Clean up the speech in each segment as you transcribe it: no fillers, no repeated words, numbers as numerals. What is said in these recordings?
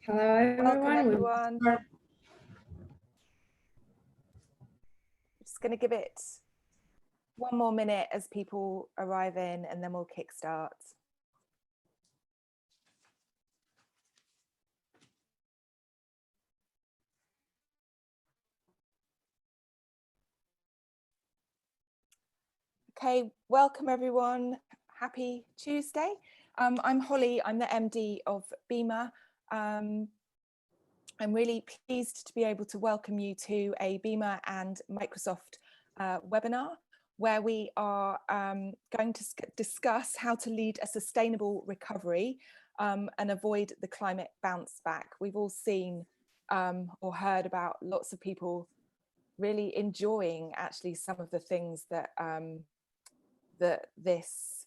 Hello, Welcome everyone. everyone. Just going to give it one more minute as people arrive in, and then we'll kickstart. Okay, welcome everyone. Happy Tuesday. I'm Holly, I'm the MD of BIMA. I'm really pleased to be able to welcome you to a BIMA and Microsoft webinar, where we are going to discuss how to lead a sustainable recovery and avoid the climate bounce back. We've all seen or heard about lots of people really enjoying actually some of the things that that this,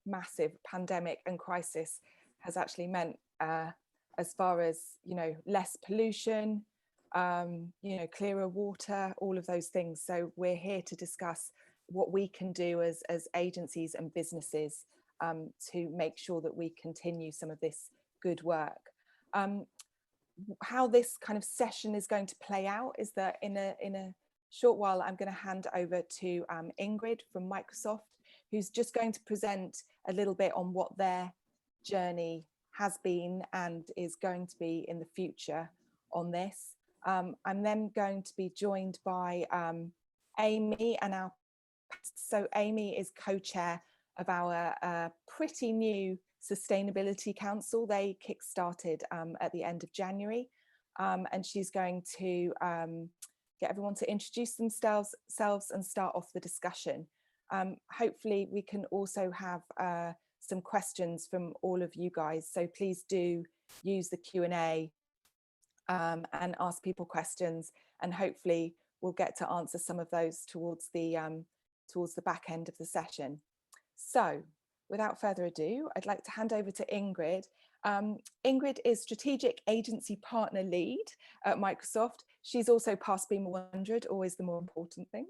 massive pandemic and crisis has actually meant, as far as, less pollution, clearer water, all of those things. So we're here to discuss what we can do as agencies and businesses to make sure that we continue some of this good work. How this kind of session is going to play out is that in a short while, I'm going to hand over to Ingrid from Microsoft, who's just going to present a little bit on what their journey has been and is going to be in the future on this. I'm then going to be joined by Amy and so Amy is co-chair of our pretty new Sustainability Council. They kick-started at the end of January, and she's going to get everyone to introduce themselves and start off the discussion. Hopefully we can also have some questions from all of you guys, so please do use the Q&A and ask people questions, and hopefully we'll get to answer some of those towards the back end of the session. So without further ado, I'd like to hand over to Ingrid. Ingrid is Strategic Agency Partner Lead at Microsoft. She's also past BIMA 100, always the more important thing.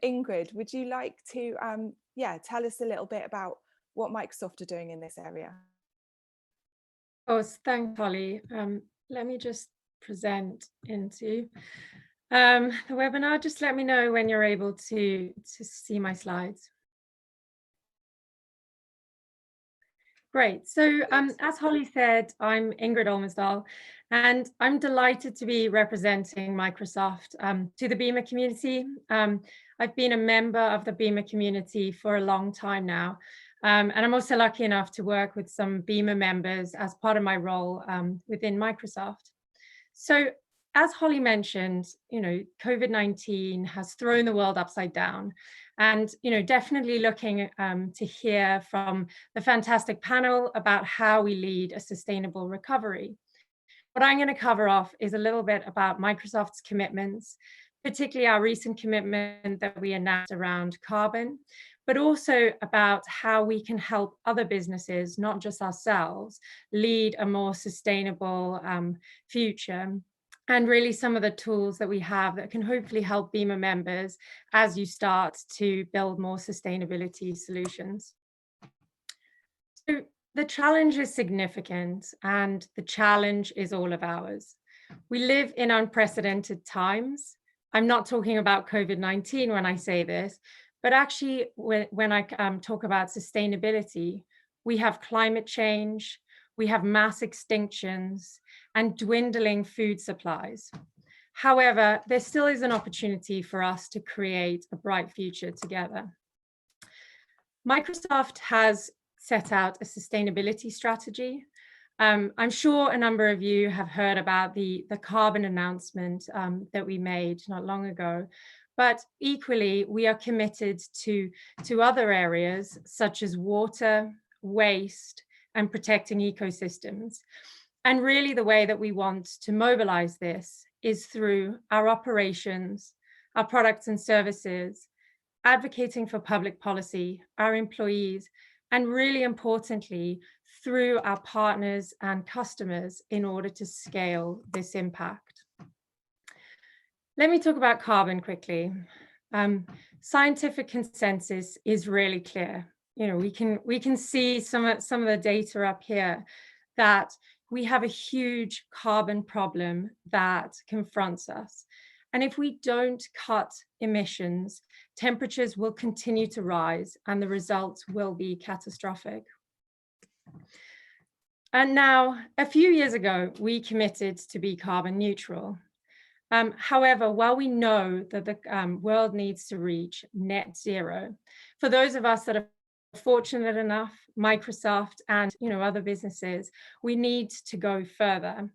Ingrid, would you like to tell us a little bit about what Microsoft are doing in this area? Of course, thanks, Holly. Let me just present into the webinar. Just let me know when you're able to see my slides. Great. So as Holly said, I'm Ingrid Olmesdahl, and I'm delighted to be representing Microsoft to the BIMA community. I've been a member of the BIMA community for a long time now, and I'm also lucky enough to work with some BIMA members as part of my role within Microsoft. So as Holly mentioned, COVID-19 has thrown the world upside down. And, definitely looking to hear from the fantastic panel about how we lead a sustainable recovery. What I'm going to cover off is a little bit about Microsoft's commitments, particularly our recent commitment that we announced around carbon, but also about how we can help other businesses, not just ourselves, lead a more sustainable future. And really some of the tools that we have that can hopefully help BIMA members as you start to build more sustainability solutions. So the challenge is significant, and the challenge is all of ours. We live in unprecedented times. I'm not talking about COVID-19 when I say this, but actually when I talk about sustainability, we have climate change, we have mass extinctions, and dwindling food supplies. However, there still is an opportunity for us to create a bright future together. Microsoft has set out a sustainability strategy. I'm sure a number of you have heard about the carbon announcement that we made not long ago, but equally, we are committed to other areas such as water, waste, and protecting ecosystems. And really the way that we want to mobilize this is through our operations, our products and services, advocating for public policy, our employees, and really importantly, through our partners and customers in order to scale this impact. Let me talk about carbon quickly. Scientific consensus is really clear. We can see some of the data up here that we have a huge carbon problem that confronts us. And if we don't cut emissions, temperatures will continue to rise and the results will be catastrophic. And now, a few years ago, we committed to be carbon neutral. However, while we know that the world needs to reach net zero, for those of us that are fortunate enough, Microsoft and other businesses, we need to go further.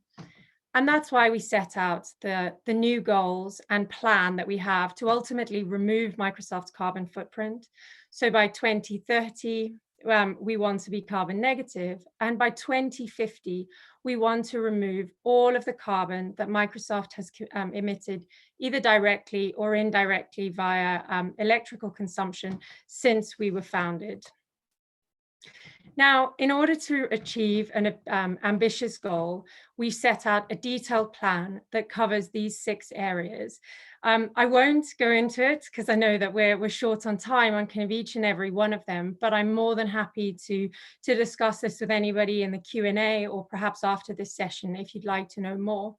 And that's why we set out the new goals and plan that we have to ultimately remove Microsoft's carbon footprint. So by 2030, we want to be carbon negative. And by 2050, we want to remove all of the carbon that Microsoft has emitted, either directly or indirectly via electrical consumption since we were founded. Now, in order to achieve an ambitious goal, we set out a detailed plan that covers these 6 areas. I won't go into it because I know that we're short on time on kind of each and every one of them, but I'm more than happy to discuss this with anybody in the Q&A or perhaps after this session if you'd like to know more.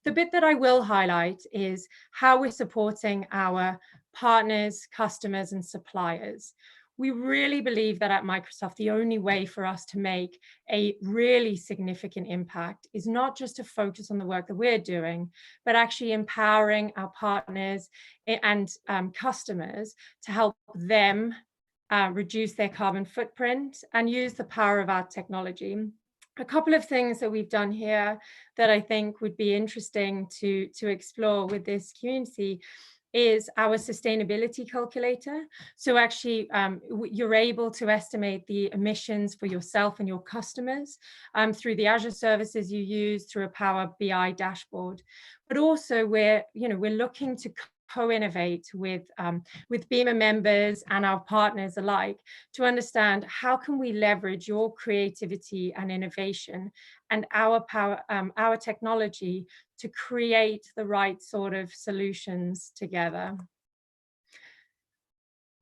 The bit that I will highlight is how we're supporting our partners, customers, and suppliers. We really believe that at Microsoft, the only way for us to make a really significant impact is not just to focus on the work that we're doing, but actually empowering our partners and customers to help them reduce their carbon footprint and use the power of our technology. A couple of things that we've done here that I think would be interesting to explore with this community is our sustainability calculator. So actually, you're able to estimate the emissions for yourself and your customers through the Azure services you use, through a Power BI dashboard. But also, we're looking to co-innovate with BIMA members and our partners alike to understand how can we leverage your creativity and innovation and our technology to create the right sort of solutions together.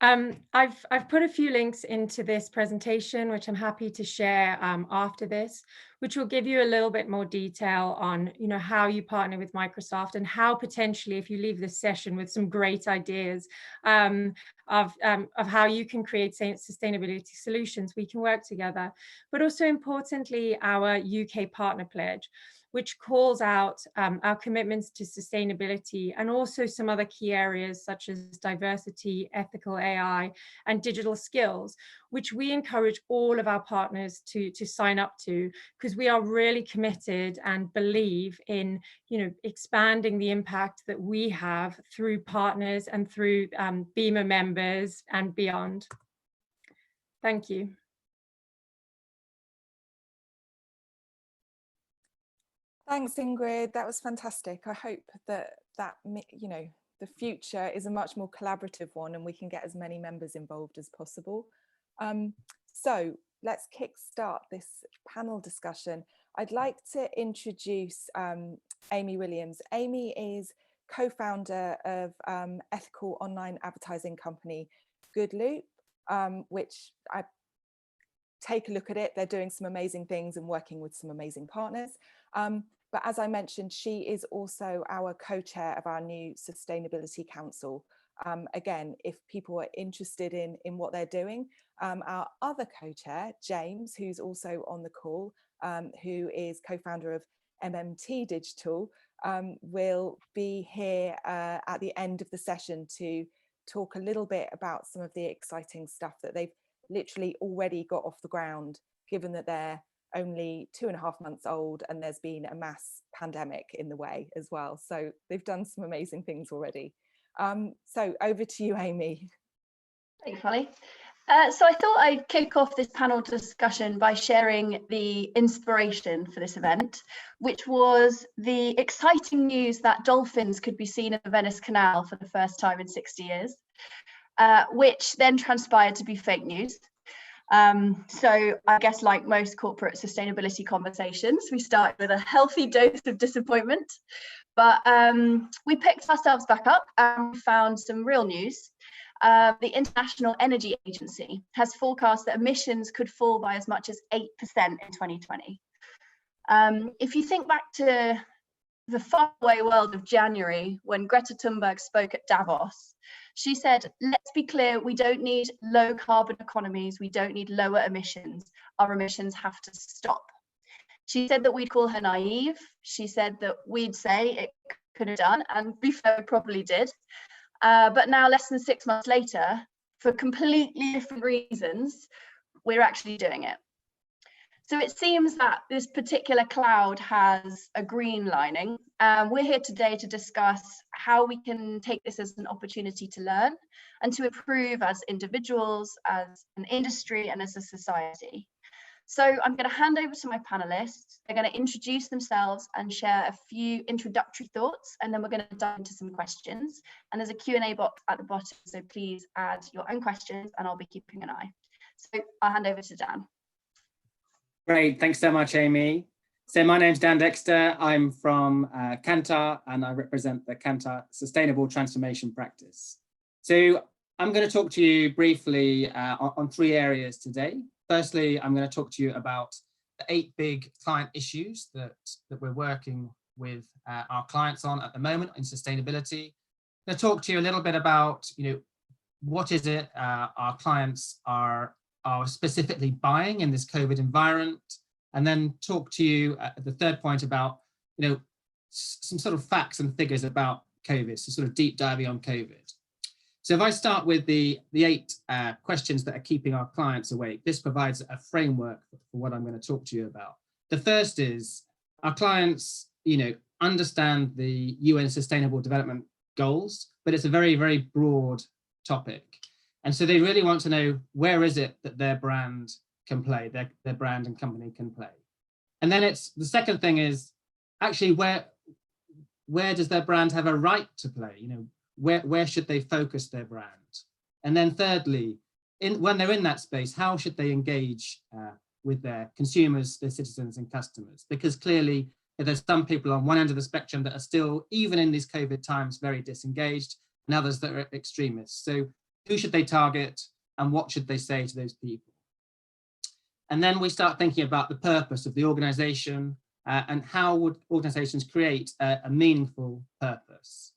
I've put a few links into this presentation, which I'm happy to share after this, which will give you a little bit more detail on, how you partner with Microsoft and how potentially, if you leave this session with some great ideas of how you can create sustainability solutions, we can work together. But also importantly, our UK partner pledge, which calls out our commitments to sustainability and also some other key areas such as diversity, ethical AI, and digital skills, which we encourage all of our partners to sign up to, because we are really committed and believe in expanding the impact that we have through partners and through BIMA members and beyond. Thank you. Thanks, Ingrid. That was fantastic. I hope that the future is a much more collaborative one and we can get as many members involved as possible. So let's kickstart this panel discussion. I'd like to introduce Amy Williams. Amy is co-founder of ethical online advertising company Good Loop, which I take a look at it. They're doing some amazing things and working with some amazing partners. But as I mentioned, she is also our co-chair of our new Sustainability Council. Again, if people are interested in what they're doing, our other co-chair, James, who's also on the call, who is co-founder of MMT Digital, will be here at the end of the session to talk a little bit about some of the exciting stuff that they've literally already got off the ground, given that they're only 2.5 months old and there's been a mass pandemic in the way as well. So they've done some amazing things already. So over to you, Amy. Thanks, Holly. So I thought I'd kick off this panel discussion by sharing the inspiration for this event, which was the exciting news that dolphins could be seen in the Venice Canal for the first time in 60 years, which then transpired to be fake news. So I guess, like most corporate sustainability conversations, we start with a healthy dose of disappointment, but we picked ourselves back up and found some real news. The International Energy Agency has forecast that emissions could fall by as much as 8% in 2020. If you think back to the faraway world of January, when Greta Thunberg spoke at Davos, she said, let's be clear, we don't need low carbon economies, we don't need lower emissions, our emissions have to stop. She said that we'd call her naive, she said that we'd say it could have done, and to be fair, we probably did. But now, less than 6 months later, for completely different reasons, we're actually doing it. So it seems that this particular cloud has a green lining. We're here today to discuss how we can take this as an opportunity to learn and to improve as individuals, as an industry, and as a society. So I'm going to hand over to my panelists. They're going to introduce themselves and share a few introductory thoughts, and then we're going to dive into some questions. And there's a Q&A box at the bottom, so please add your own questions and I'll be keeping an eye. So I'll hand over to Dan. Great, thanks so much, Amy. So my name's Dan Dexter. I'm from Kantar, and I represent the Kantar Sustainable Transformation Practice. So I'm going to talk to you briefly on 3 areas today. Firstly, I'm going to talk to you about the 8 big client issues that we're working with our clients on at the moment in sustainability. I'm going to talk to you a little bit about, what is it our clients are specifically buying in this COVID environment, and then talk to you at the 3rd point about, some sort of facts and figures about COVID, so sort of deep diving on COVID. So if I start with the 8 questions that are keeping our clients awake, this provides a framework for what I'm going to talk to you about. The first is our clients, understand the UN Sustainable Development Goals, but it's a very, very broad topic. And so they really want to know, where is it that their brand can play, their brand and company can play. And then it's the second thing is actually where does their brand have a right to play? Where should they focus their brand? And then thirdly, when they're in that space, how should they engage with their consumers, their citizens and customers? Because clearly there's some people on one end of the spectrum that are still, even in these COVID times, very disengaged, and others that are extremists. So who should they target and what should they say to those people? And then we start thinking about the purpose of the organization and how would organizations create a meaningful purpose.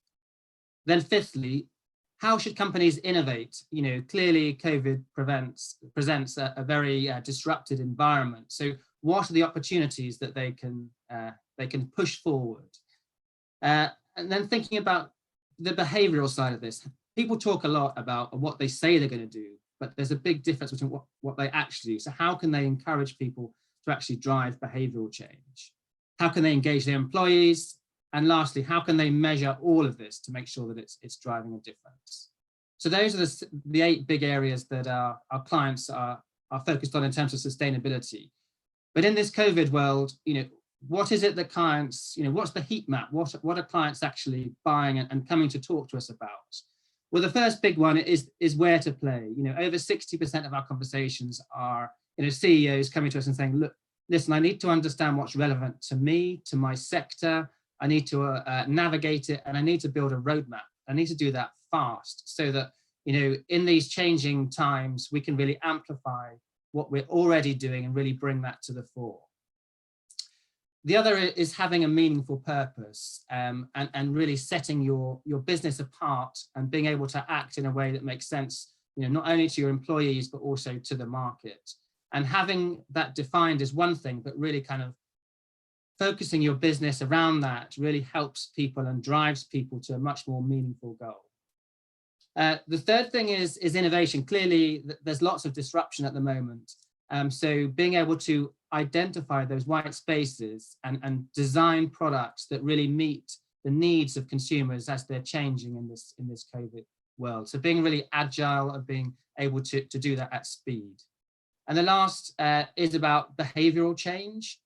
Then fifthly, how should companies innovate? Clearly COVID presents a very disrupted environment. So what are the opportunities that they can push forward? And then thinking about the behavioral side of this. People talk a lot about what they say they're going to do, but there's a big difference between what they actually do. So how can they encourage people to actually drive behavioral change? How can they engage their employees? And lastly, how can they measure all of this to make sure that it's driving a difference? So those are the 8 big areas that our clients are focused on in terms of sustainability. But in this COVID world, what is it that clients, what's the heat map? What are clients actually buying and coming to talk to us about? Well, the first big one is where to play. Over 60% of our conversations are, CEOs coming to us and saying, look, listen, I need to understand what's relevant to me, to my sector. I need to navigate it, and I need to build a roadmap. I need to do that fast so that, in these changing times, we can really amplify what we're already doing and really bring that to the fore. The other is having a meaningful purpose and really setting your business apart and being able to act in a way that makes sense, not only to your employees, but also to the market. And having that defined is one thing, but really kind of focusing your business around that really helps people and drives people to a much more meaningful goal. The third thing is innovation. Clearly, there's lots of disruption at the moment. So being able to identify those white spaces and design products that really meet the needs of consumers as they're changing in this COVID world. So being really agile and being able to do that at speed. And the last is about behavioral change.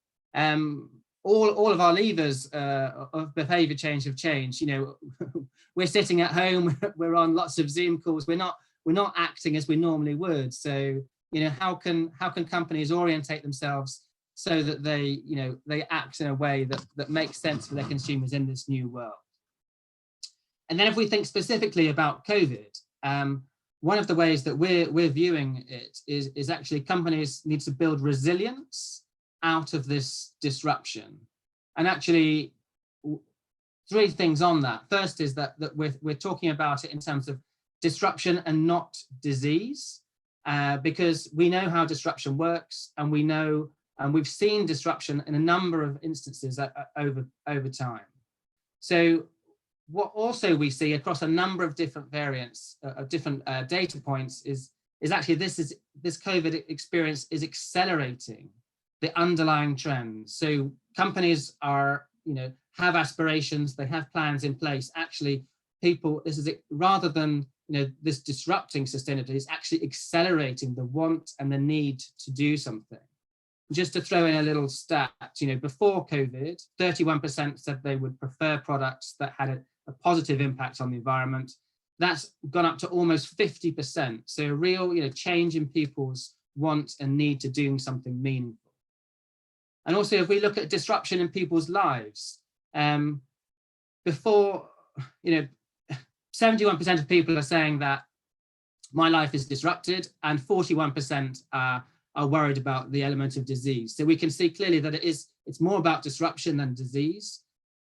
All of our levers of behavior change have changed. We're sitting at home, we're on lots of Zoom calls, we're not acting as we normally would. So how can companies orientate themselves so that they act in a way that makes sense for their consumers in this new world? And then if we think specifically about COVID, one of the ways that we're viewing it is actually companies need to build resilience out of this disruption? And actually, three things on that. First is that we're talking about it in terms of disruption and not disease, because we know how disruption works, and we know, and we've seen disruption in a number of instances over time. So what also we see across a number of different variants of different data points is actually this COVID experience is accelerating the underlying trends. So companies are, have aspirations, they have plans in place. Actually, people, this is it, rather than this disrupting sustainability, is actually accelerating the want and the need to do something. Just to throw in a little stat, before COVID, 31% said they would prefer products that had a positive impact on the environment. That's gone up to almost 50%. So a real, change in people's want and need to doing something meaningful. And also, if we look at disruption in people's lives, before, 71% of people are saying that my life is disrupted, and 41% are worried about the element of disease. So we can see clearly that it's more about disruption than disease.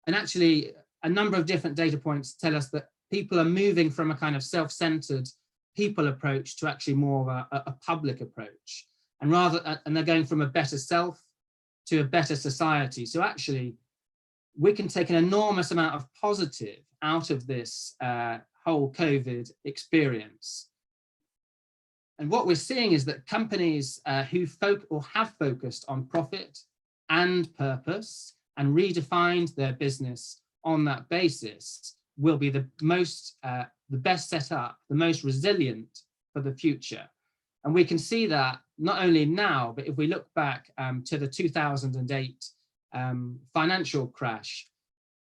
And actually, a number of different data points tell us that people are moving from a kind of self-centered people approach to actually more of a public approach. And they're going from a better self to a better society. So actually, we can take an enormous amount of positive out of this whole COVID experience. And what we're seeing is that companies who have focused on profit and purpose and redefined their business on that basis will be the best set up, the most resilient for the future. And we can see that not only now, but if we look back to the 2008 financial crash,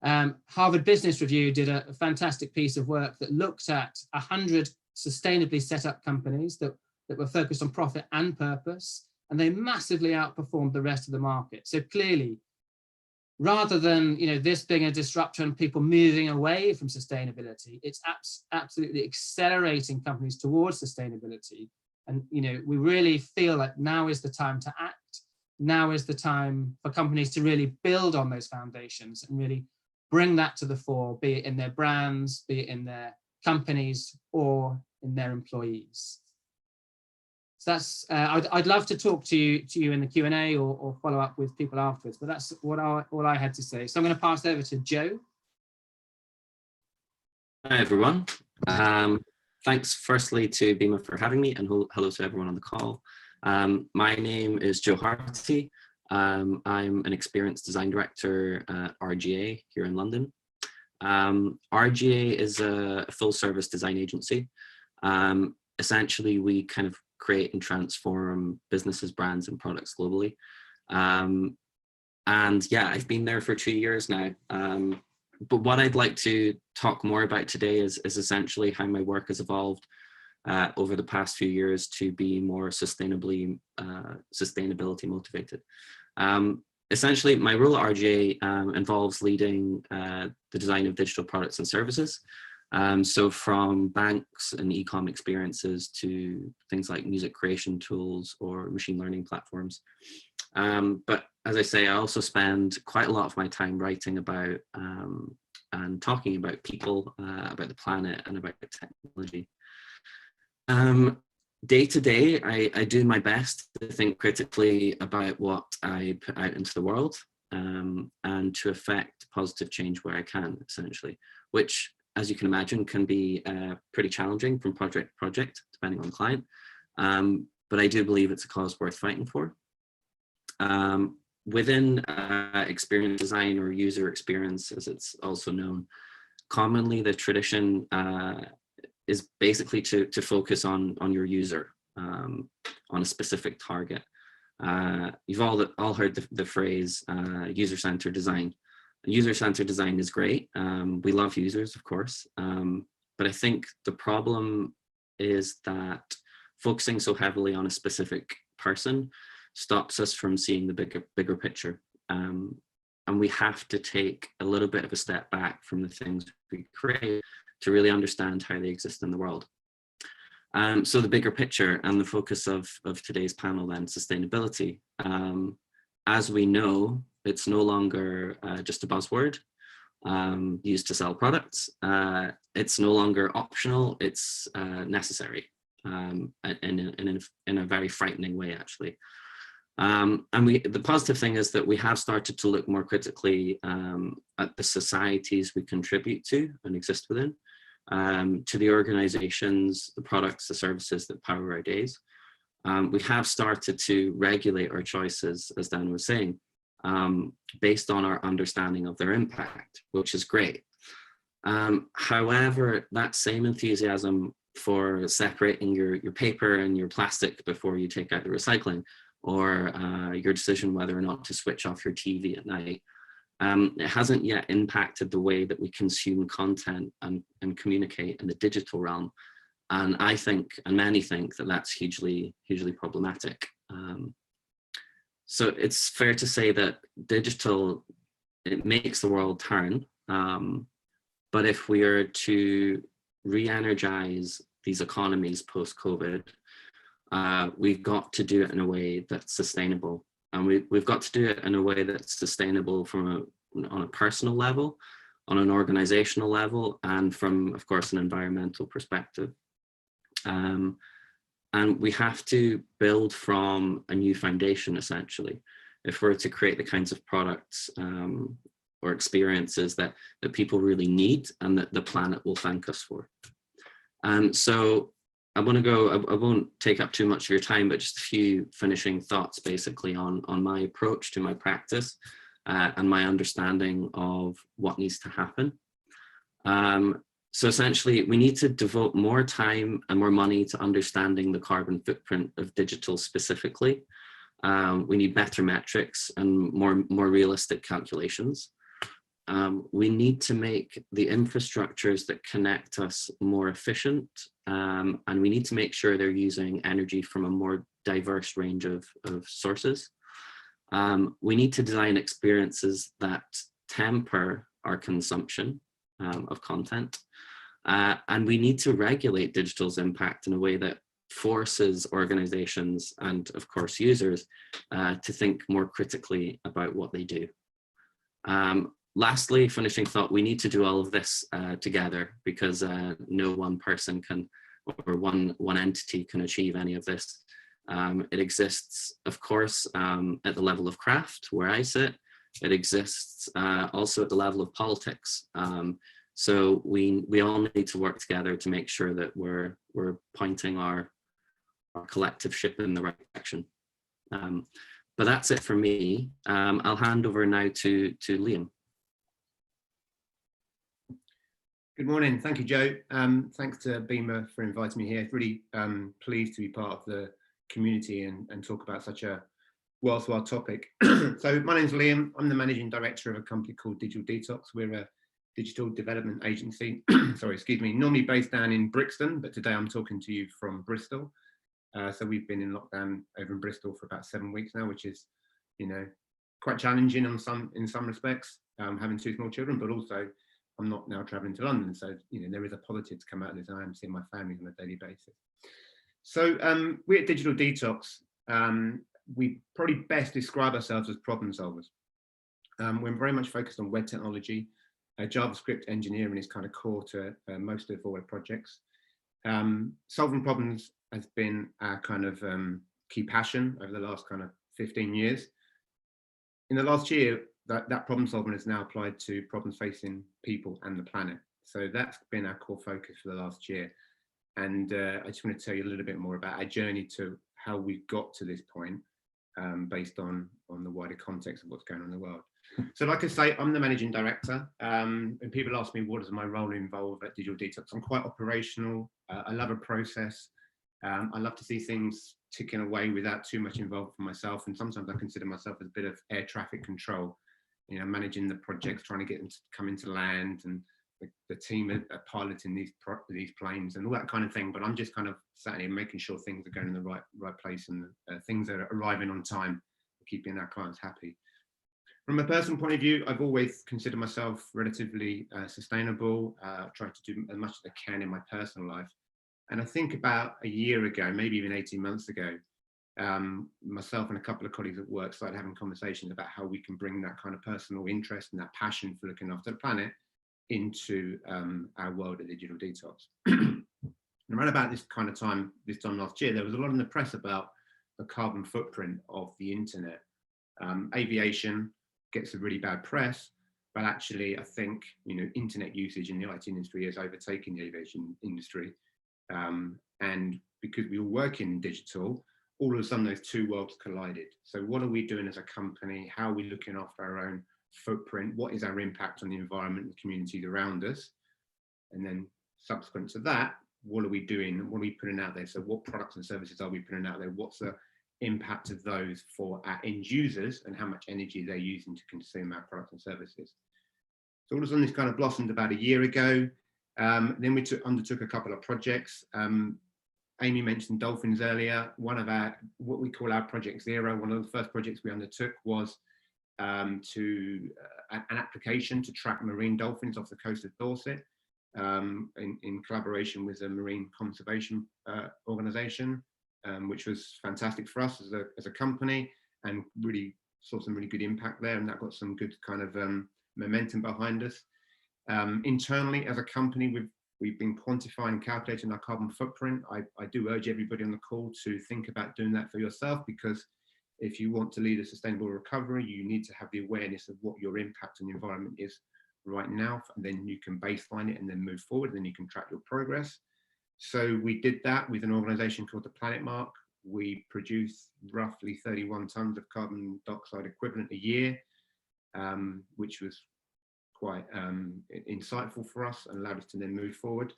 Harvard Business Review did a fantastic piece of work that looked at 100 sustainably set up companies that were focused on profit and purpose, and they massively outperformed the rest of the market. So clearly, rather than this being a disruptor and people moving away from sustainability, it's absolutely accelerating companies towards sustainability. And we really feel like now is the time to act. Now is the time for companies to really build on those foundations and really bring that to the fore, be it in their brands, be it in their companies, or in their employees. So that's, I'd love to talk to you in the Q&A or follow up with people afterwards, but that's all I had to say. So I'm going to pass over to Joe. Hi, everyone. Thanks firstly to BIMA for having me, and hello to everyone on the call. My name is Joe Harty. I'm an experienced design director at RGA here in London. RGA is a full service design agency. Essentially, we kind of create and transform businesses, brands, and products globally. And yeah, I've been there for 2 years now. But what I'd like to talk more about today is essentially how my work has evolved over the past few years to be more sustainability motivated. Essentially, my role at RGA involves leading the design of digital products and services. So from banks and e-com experiences to things like music creation tools or machine learning platforms. But as I say, I also spend quite a lot of my time writing about and talking about people, about the planet, and about technology. Day to day, I do my best to think critically about what I put out into the world and to affect positive change where I can, essentially, which, as you can imagine, can be pretty challenging from project to project, depending on the client. But I do believe it's a cause worth fighting for. Within experience design, or user experience, as it's also known, commonly the tradition is basically to focus on your user, on a specific target. You've all heard the phrase user-centered design. User-centered design is great. We love users, of course, but I think the problem is that focusing so heavily on a specific person stops us from seeing the bigger picture. And we have to take a little bit of a step back from the things we create to really understand how they exist in the world. So the bigger picture and the focus of today's panel then, sustainability. as we know, it's no longer just a buzzword used to sell products. It's no longer optional, it's necessary in a very frightening way, actually. And the positive thing is that we have started to look more critically at the societies we contribute to and exist within, to the organizations, the products, the services that power our days. We have started to regulate our choices, as Dan was saying, based on our understanding of their impact, which is great. However, that same enthusiasm for separating your paper and your plastic before you take out the recycling, or your decision whether or not to switch off your TV at night, it hasn't yet impacted the way that we consume content and communicate in the digital realm. And I think, and many think, that that's hugely problematic. So it's fair to say that digital, it makes the world turn. But if we are to re-energize these economies post-COVID, we've got to do it in a way that's sustainable. And we've got to do it in a way that's sustainable on a personal level, on an organizational level, and from, of course, an environmental perspective. And we have to build from a new foundation, essentially, if we're to create the kinds of products or experiences that people really need and that the planet will thank us for. So I won't take up too much of your time, but just a few finishing thoughts basically on my approach to my practice and my understanding of what needs to happen. So essentially, we need to devote more time and more money to understanding the carbon footprint of digital specifically. We need better metrics and more realistic calculations. We need to make the infrastructures that connect us more efficient, and we need to make sure they're using energy from a more diverse range of sources. We need to design experiences that temper our consumption of content. And we need to regulate digital's impact in a way that forces organizations and, of course, users to think more critically about what they do. Lastly, finishing thought, we need to do all of this together, because no one person can, or one entity can achieve any of this. It exists, of course, at the level of craft, where I sit. It exists also at the level of politics. So we all need to work together to make sure that we're pointing our collective ship in the right direction. But that's it for me. I'll hand over now to Liam. Good morning. Thank you, Joe. Thanks to BIMA for inviting me here. Really pleased to be part of the community and talk about such a worthwhile topic. So my name's Liam. I'm the managing director of a company called Digital Detox. We're a digital development agency, sorry, excuse me, normally based down in Brixton, but today I'm talking to you from Bristol. So we've been in lockdown over in Bristol for about 7 weeks now, which is, quite challenging in some respects, having 2 small children, but also I'm not now traveling to London. So, there is a positive to come out of this. I am seeing my family on a daily basis. So we at Digital Detox, we probably best describe ourselves as problem solvers. We're very much focused on web technology. JavaScript engineering is kind of core to most of our projects. Solving problems has been our kind of key passion over the last kind of 15 years. In the last year, that problem solving is now applied to problems facing people and the planet. So that's been our core focus for the last year. And I just want to tell you a little bit more about our journey to how we got to this point, based on the wider context of what's going on in the world. So like I say, I'm the managing director, and people ask me, what is my role involved at Digital Detox? I'm quite operational. I love a process. I love to see things ticking away without too much involvement for myself. And sometimes I consider myself as a bit of air traffic control, managing the projects, trying to get them to come into land, and the team are piloting these planes and all that kind of thing. But I'm just kind of sat here making sure things are going in the right place, and things are arriving on time, keeping our clients happy. From a personal point of view, I've always considered myself relatively sustainable. I've tried to do as much as I can in my personal life. And I think about a year ago, maybe even 18 months ago, myself and a couple of colleagues at work started having conversations about how we can bring that kind of personal interest and that passion for looking after the planet into our world of digital detox. And around about this kind of time, this time last year, there was a lot in the press about the carbon footprint of the internet. Aviation gets a really bad press, but actually I think, you know, internet usage in the IT industry has overtaken the aviation industry. And because we all work in digital, all of a sudden those two worlds collided. So what are we doing as a company? How are we looking after our own footprint? What is our impact on the environment and the communities around us? And then subsequent to that, what are we doing? What are we putting out there? So what products and services are we putting out there? What's the impact of those for our end users and how much energy they're using to consume our products and services? So all of a sudden this kind of blossomed about a year ago. Then we undertook a couple of projects. Amy mentioned dolphins earlier. One of our, what we call our Project Zero, one of the first projects we undertook was an application to track marine dolphins off the coast of Dorset, in collaboration with a marine conservation organisation, which was fantastic for us as a company, and really saw some really good impact there, and that got some good kind of momentum behind us. Internally as a company, we've been quantifying and calculating our carbon footprint. I do urge everybody on the call to think about doing that for yourself, because if you want to lead a sustainable recovery, you need to have the awareness of what your impact on the environment is right now, and then you can baseline it and then move forward, and then you can track your progress. So we did that with an organisation called the Planet Mark. We produce roughly 31 tonnes of carbon dioxide equivalent a year, which was quite insightful for us and allowed us to then move forward.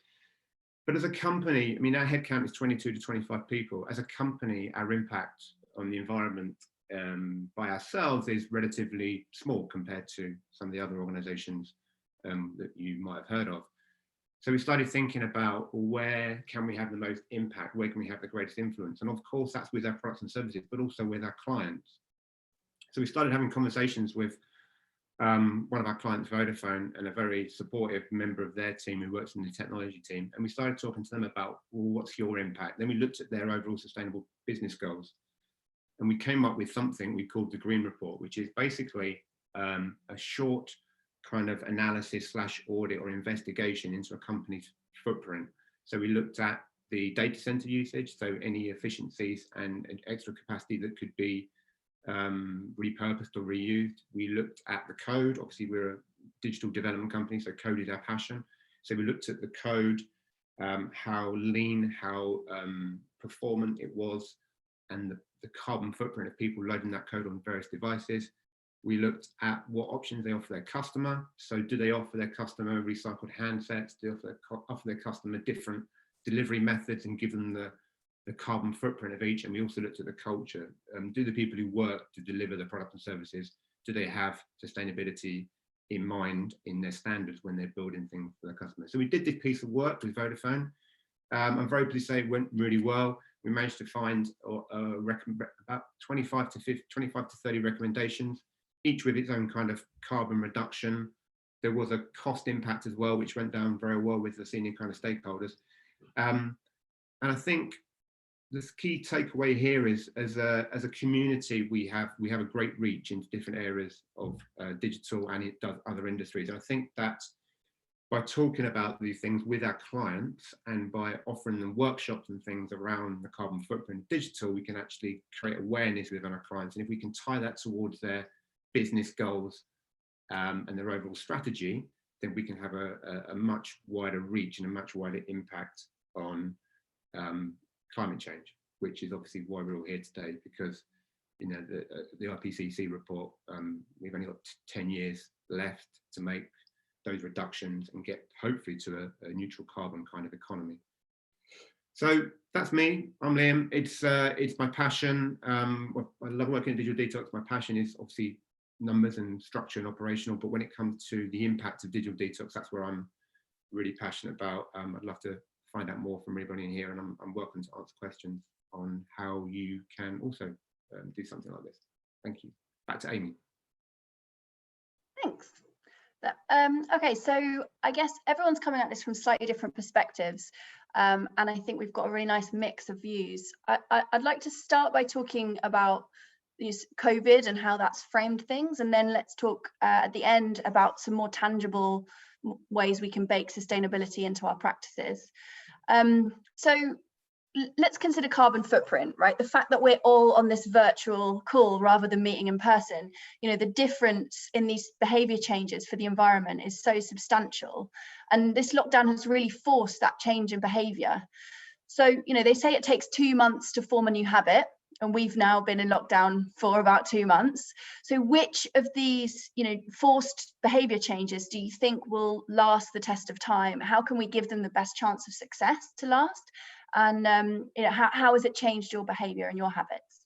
But as a company, I mean, our headcount is 22 to 25 people. As a company, our impact on the environment by ourselves is relatively small compared to some of the other organisations that you might have heard of. So we started thinking about, well, where can we have the most impact? Where can we have the greatest influence? And of course, that's with our products and services, but also with our clients. So we started having conversations with one of our clients, Vodafone, and a very supportive member of their team who works in the technology team. And we started talking to them about, well, what's your impact? Then we looked at their overall sustainable business goals. And we came up with something we called the Green Report, which is basically a short kind of analysis / audit or investigation into a company's footprint. So we looked at the data center usage, so any efficiencies and extra capacity that could be repurposed or reused. We looked at the code. Obviously, we're a digital development company, so code is our passion. So we looked at the code, how lean, how performant it was, and the carbon footprint of people loading that code on various devices. We looked at what options they offer their customer. So do they offer their customer recycled handsets? Do they offer their customer different delivery methods and give them the carbon footprint of each? And we also looked at the culture. Do the people who work to deliver the products and services, do they have sustainability in mind in their standards when they're building things for their customers? So we did this piece of work with Vodafone. I'm very pleased to say it went really well. We managed to find about 25 to 30 recommendations, each with its own kind of carbon reduction. There was a cost impact as well, which went down very well with the senior kind of stakeholders. And I think the key takeaway here is, as a community, we have a great reach into different areas of digital and other industries. And I think that by talking about these things with our clients and by offering them workshops and things around the carbon footprint of digital, we can actually create awareness within our clients. And if we can tie that towards their business goals and their overall strategy, then we can have a much wider reach and a much wider impact on climate change, which is obviously why we're all here today, because you know the IPCC report, we've only got 10 years left to make those reductions and get hopefully to a neutral carbon kind of economy. So that's me. I'm Liam. It's my passion. I love working in digital detox. My passion is obviously numbers and structure and operational, but when it comes to the impact of digital detox, that's where I'm really passionate about. I'd love to find out more from everybody in here, and I'm welcome to answer questions on how you can also do something like this. Thank you. Back to Amy. Thanks. Okay, so I guess everyone's coming at this from slightly different perspectives. And I think we've got a really nice mix of views. I'd like to start by talking about COVID and how that's framed things, and then let's talk at the end about some more tangible ways we can bake sustainability into our practices. So let's consider carbon footprint, right? The fact that we're all on this virtual call rather than meeting in person, the difference in these behavior changes for the environment is so substantial. And this lockdown has really forced that change in behavior. So, they say it takes 2 months to form a new habit, and we've now been in lockdown for about 2 months. So which of these, forced behavior changes do you think will last the test of time? How can we give them the best chance of success to last? And how has it changed your behavior and your habits?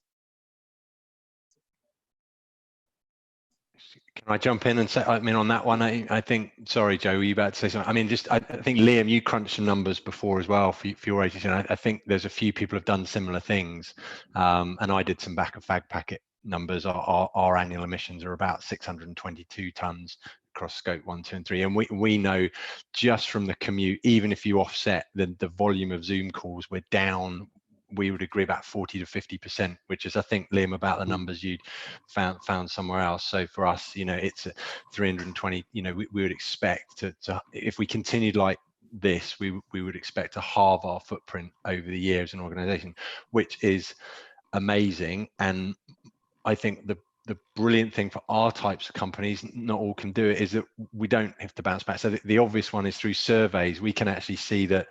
Can I jump in and say, on that one, I think, sorry, Joe, were you about to say something? I think, Liam, you crunched some numbers before as well for your agency. And I think there's a few people have done similar things. And I did some back of fag packet numbers. Our annual emissions are about 622 tonnes across scope 1, 2 and 3. And we know just from the commute, even if you offset the volume of Zoom calls, we're down, we would agree, about 40 to 50%, which is, I think, Liam, about the numbers you'd found somewhere else. So for us, it's 320, we would expect to, if we continued like this, we would expect to halve our footprint over the year as an organization, which is amazing. And I think the brilliant thing for our types of companies, not all can do it, is that we don't have to bounce back. So the obvious one is through surveys. We can actually see that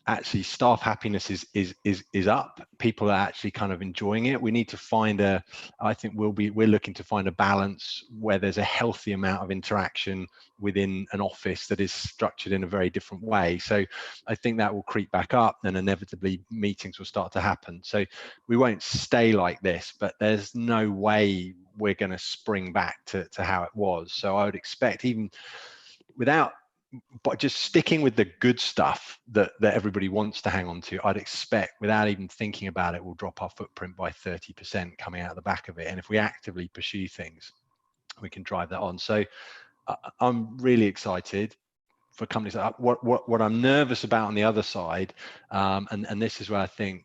actually staff happiness is up. People are actually kind of enjoying it. We need to find I think we're looking to find a balance where there's a healthy amount of interaction within an office that is structured in a very different way. So I think that will creep back up, and inevitably meetings will start to happen. So we won't stay like this, but there's no way we're going to spring back to how it was. So I would expect, even without, but just sticking with the good stuff that everybody wants to hang on to, I'd expect, without even thinking about it, we'll drop our footprint by 30% coming out of the back of it. And if we actively pursue things, we can drive that on. So I'm really excited for companies like that. What I'm nervous about on the other side, and this is where I think,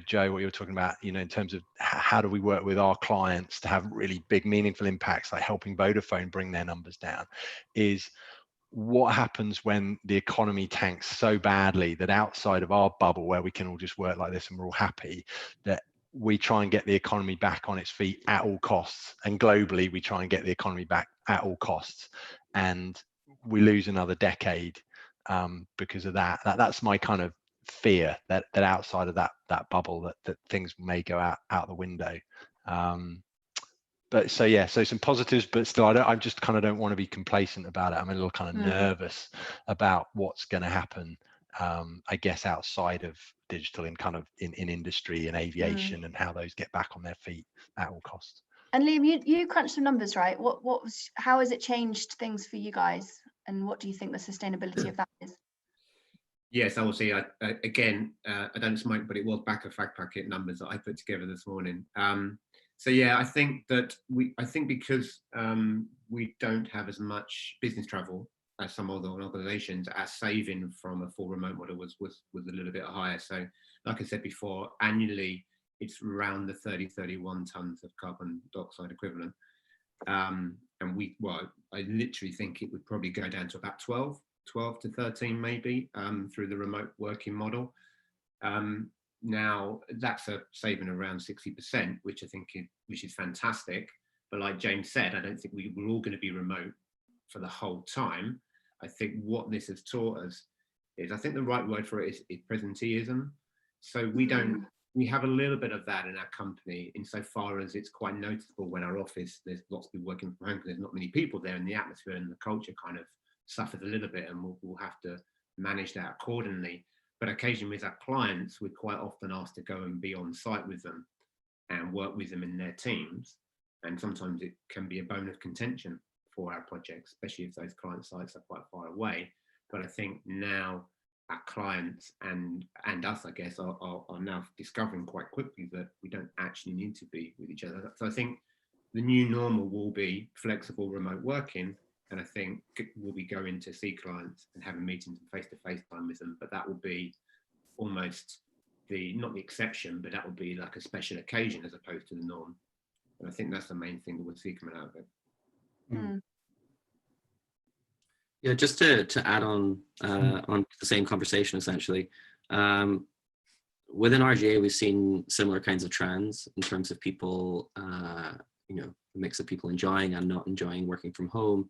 Joe, what you were talking about, in terms of how do we work with our clients to have really big, meaningful impacts, like helping Vodafone bring their numbers down, is what happens when the economy tanks so badly that outside of our bubble, where we can all just work like this and we're all happy, that we try and get the economy back on its feet at all costs. And globally, we try and get the economy back at all costs. And we lose another decade because of that. That's my kind of fear, that outside of that bubble, that things may go out the window. But so some positives, but still, I just kind of don't want to be complacent about it. I'm a little kind of nervous about what's going to happen, I guess, outside of digital, in industry and aviation, and how those get back on their feet at all costs. And Liam, you crunched some numbers, right? How has it changed things for you guys, and what do you think the sustainability of that is? Yes, I will see. Again, I don't smoke, but it was back of fag packet numbers that I put together this morning. So yeah, I think because we don't have as much business travel as some other organisations, our saving from a full remote model was a little bit higher. So, like I said before, annually it's around the 31 tonnes of carbon dioxide equivalent, and I literally think it would probably go down to about 12 to 13 maybe through the remote working model. Now that's a saving around 60%, which I think which is fantastic. But like James said, I don't think we're all going to be remote for the whole time. I think what this has taught us is, I think the right word for it is presenteeism. So we have a little bit of that in our company, insofar as it's quite noticeable when our office, there's lots of people working from home because there's not many people there, and the atmosphere and the culture kind of suffers a little bit, and we'll have to manage that accordingly. But occasionally with our clients, we're quite often asked to go and be on site with them and work with them in their teams. And sometimes it can be a bone of contention for our projects, especially if those client sites are quite far away. But I think now our clients and us, I guess, are now discovering quite quickly that we don't actually need to be with each other. So I think the new normal will be flexible remote working. And I think we'll be going to see clients and having meetings and face-to-face time with them, but that will be almost not the exception, but that would be like a special occasion as opposed to the norm. And I think that's the main thing that we'll see coming out of it. Mm. Yeah, just to add on the same conversation, essentially, within RGA, we've seen similar kinds of trends in terms of people, you know, a mix of people enjoying and not enjoying working from home,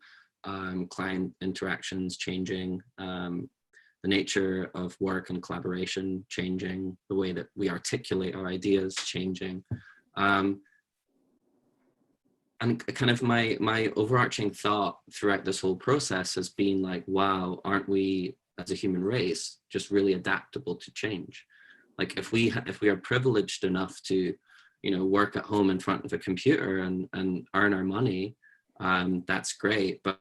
client interactions changing, the nature of work and collaboration changing, the way that we articulate our ideas changing. And kind of my overarching thought throughout this whole process has been like, wow, aren't we as a human race just really adaptable to change? Like if we are privileged enough to, you know, work at home in front of a computer and earn our money, that's great. But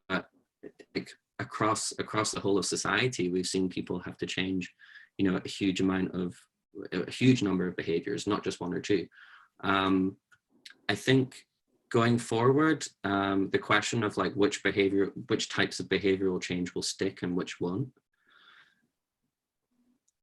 like across the whole of society, we've seen people have to change, you know, a huge number of behaviors, not just one or two. I think going forward, the question of like which types of behavioral change will stick and which won't.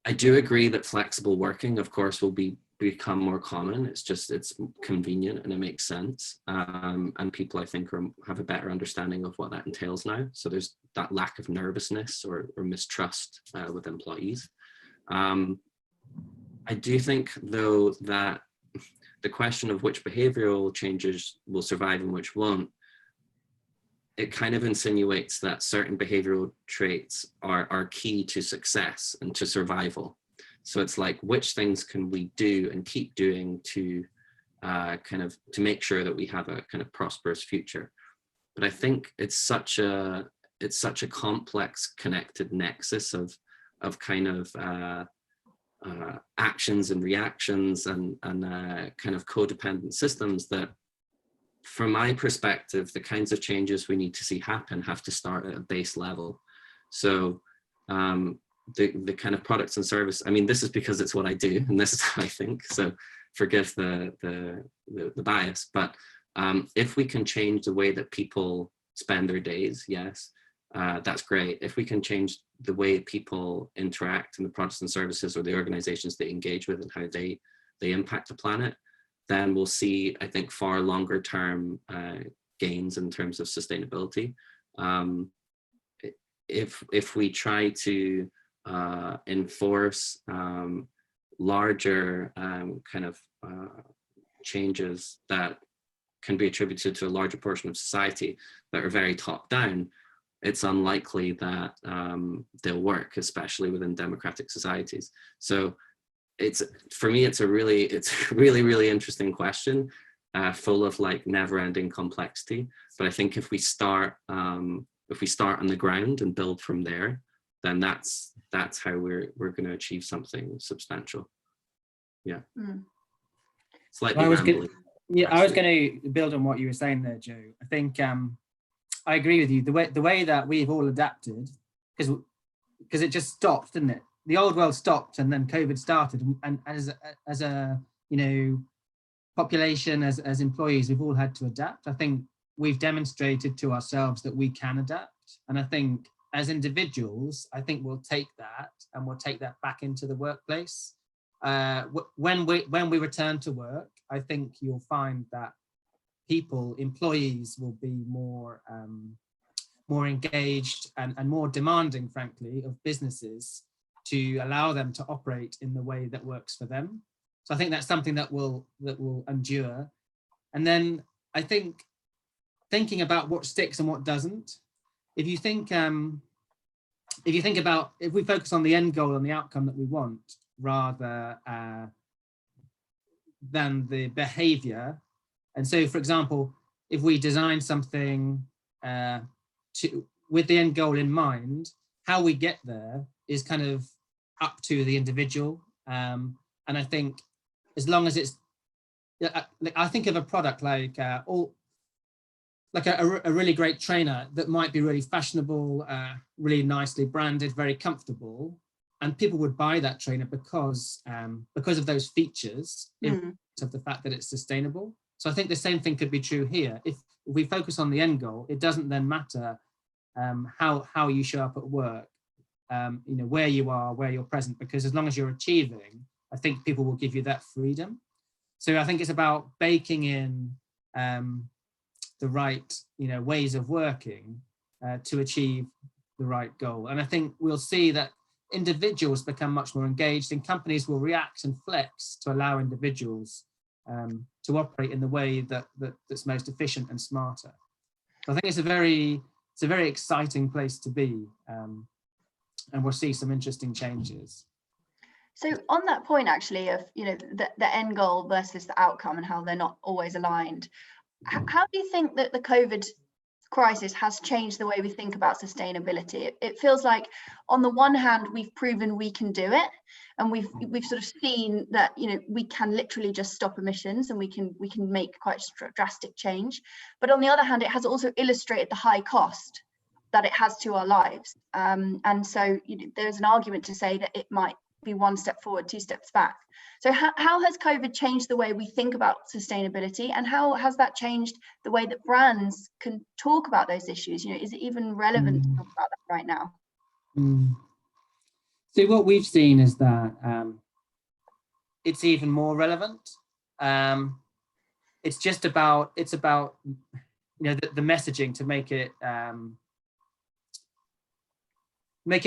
I do agree that flexible working, of course, will become more common. It's convenient and it makes sense. And people, I think, have a better understanding of what that entails now. So there's that lack of nervousness or mistrust with employees. I do think, though, that the question of which behavioral changes will survive and which won't, it kind of insinuates that certain behavioral traits are key to success and to survival. So it's like, which things can we do and keep doing to to make sure that we have a kind of prosperous future? But I think it's such a complex connected nexus of kind of actions and reactions and kind of codependent systems that, from my perspective, the kinds of changes we need to see happen have to start at a base level. So the kind of products and service, I mean, this is because it's what I do and this is how I think, so forgive the bias, but if we can change the way that people spend their days, yes, that's great. If we can change the way people interact in the products and services or the organizations they engage with and how they impact the planet, then we'll see, I think, far longer term gains in terms of sustainability. If we try to enforce larger kind of changes that can be attributed to a larger portion of society that are very top down, it's unlikely that they'll work, especially within democratic societies. So for me, it's a really interesting question, full of like never-ending complexity. But I think if we start on the ground and build from there, then that's how we're going to achieve something substantial. Yeah. Slightly rambling. I was going to build on what you were saying there, Joe. I think I agree with you. The way that we've all adapted, because it just stopped, didn't it? The old world stopped and then COVID started, and as a you know, population, as employees, we've all had to adapt. I think we've demonstrated to ourselves that we can adapt, and I think as individuals, I think we'll take that and we'll take that back into the workplace. When we return to work, I think you'll find that employees will be more engaged and more demanding, frankly, of businesses to allow them to operate in the way that works for them. So I think that's something that will endure. And then I think thinking about what sticks and what doesn't, if you think about, if we focus on the end goal and the outcome that we want rather than the behavior. And so, for example, if we design something with the end goal in mind, how we get there is kind of up to the individual. And I think as long as it's, I think of a product like a really great trainer that might be really fashionable, really nicely branded, very comfortable, and people would buy that trainer because of those features, of the fact that it's sustainable. So I think the same thing could be true here. If we focus on the end goal, it doesn't then matter how you show up at work. where you are, where you're present, because as long as you're achieving, I think people will give you that freedom. So I think it's about baking in the right, ways of working to achieve the right goal. And I think we'll see that individuals become much more engaged, and companies will react and flex to allow individuals to operate in the way that's most efficient and smarter. So I think it's a very exciting place to be, and we'll see some interesting changes. So on that point, actually, of the end goal versus the outcome and how they're not always aligned, how do you think that the COVID crisis has changed the way we think about sustainability? It feels like, on the one hand, we've proven we can do it, and we've sort of seen that we can literally just stop emissions, and we can make quite drastic change. But on the other hand, it has also illustrated the high cost that it has to our lives, and so there's an argument to say that it might be one step forward, two steps back. So how has COVID changed the way we think about sustainability, and how has that changed the way that brands can talk about those issues? Is it even relevant to talk about that right now? So what we've seen is that it's even more relevant. It's about the messaging to make it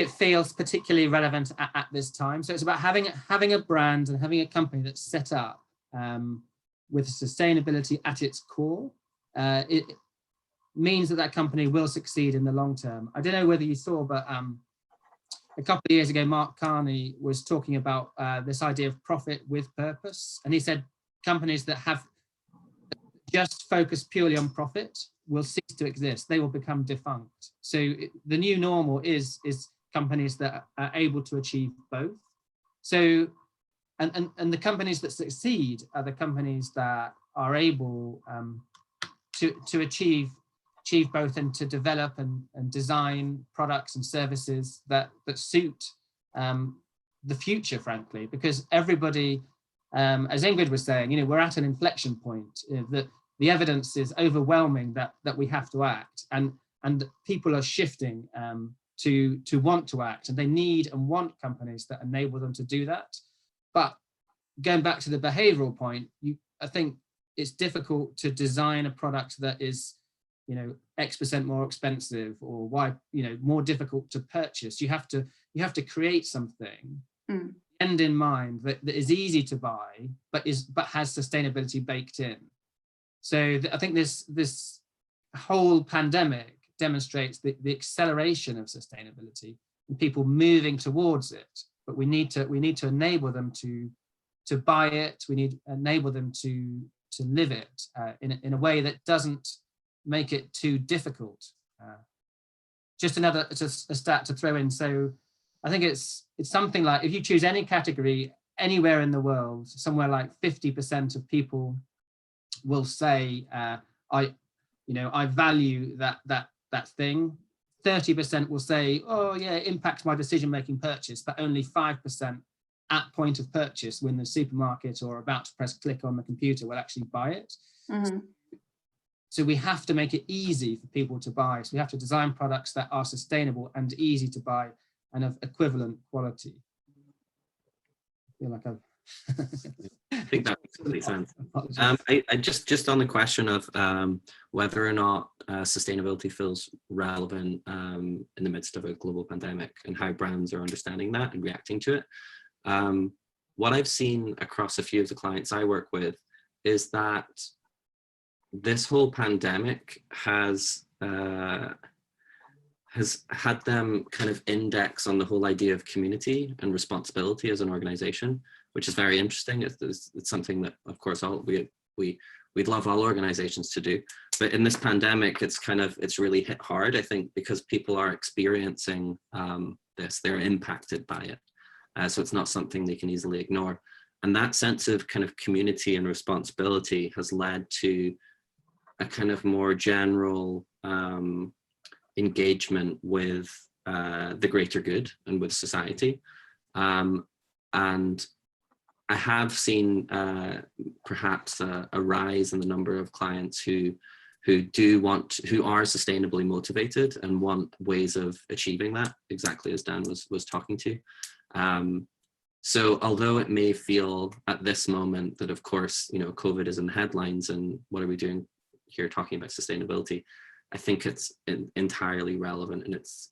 feel particularly relevant at this time. So it's about having a brand and having a company that's set up with sustainability at its core. It means that company will succeed in the long term. I don't know whether you saw, but a couple of years ago, Mark Carney was talking about this idea of profit with purpose. And he said companies that have just focused purely on profit will cease to exist. They will become defunct. So the new normal is companies that are able to achieve both. So, and the companies that succeed are the companies that are able to achieve both, and to develop and design products and services that suit the future, frankly, because everybody, as Ingrid was saying, we're at an inflection point. That the evidence is overwhelming that we have to act, and people are shifting to want to act, and they need and want companies that enable them to do that. But going back to the behavioral point, I think it's difficult to design a product that is X% more expensive, or more difficult to purchase. You have to create something end in mind that is easy to buy, but has sustainability baked in. So I think this whole pandemic demonstrates the acceleration of sustainability and people moving towards it. But we need to enable them to buy it. We need to enable them to live it in a way that doesn't make it too difficult. Just a stat to throw in. So I think it's something like, if you choose any category anywhere in the world, somewhere like 50% of people will say, I value that thing. 30% will say, oh yeah, it impacts my decision-making purchase, but only 5% at point of purchase, when the supermarket or about to press click on the computer, will actually buy it. So we have to make it easy for people to buy. So we have to design products that are sustainable and easy to buy and of equivalent quality. I feel like I think that makes complete sense. I just on the question of whether or not sustainability feels relevant in the midst of a global pandemic, and how brands are understanding that and reacting to it. What I've seen across a few of the clients I work with is that this whole pandemic has had them kind of index on the whole idea of community and responsibility as an organization, which is very interesting. It's something that, of course, we'd love all organizations to do, but in this pandemic, it's really hit hard, I think, because people are experiencing this, they're impacted by it. So it's not something they can easily ignore. And that sense of kind of community and responsibility has led to a kind of more general engagement with the greater good and with society. And I have seen perhaps a rise in the number of clients who who are sustainably motivated and want ways of achieving that, exactly as Dan was talking to. So although it may feel at this moment that, of course, you know, COVID is in the headlines and what are we doing here talking about sustainability, I think it's entirely relevant, and it's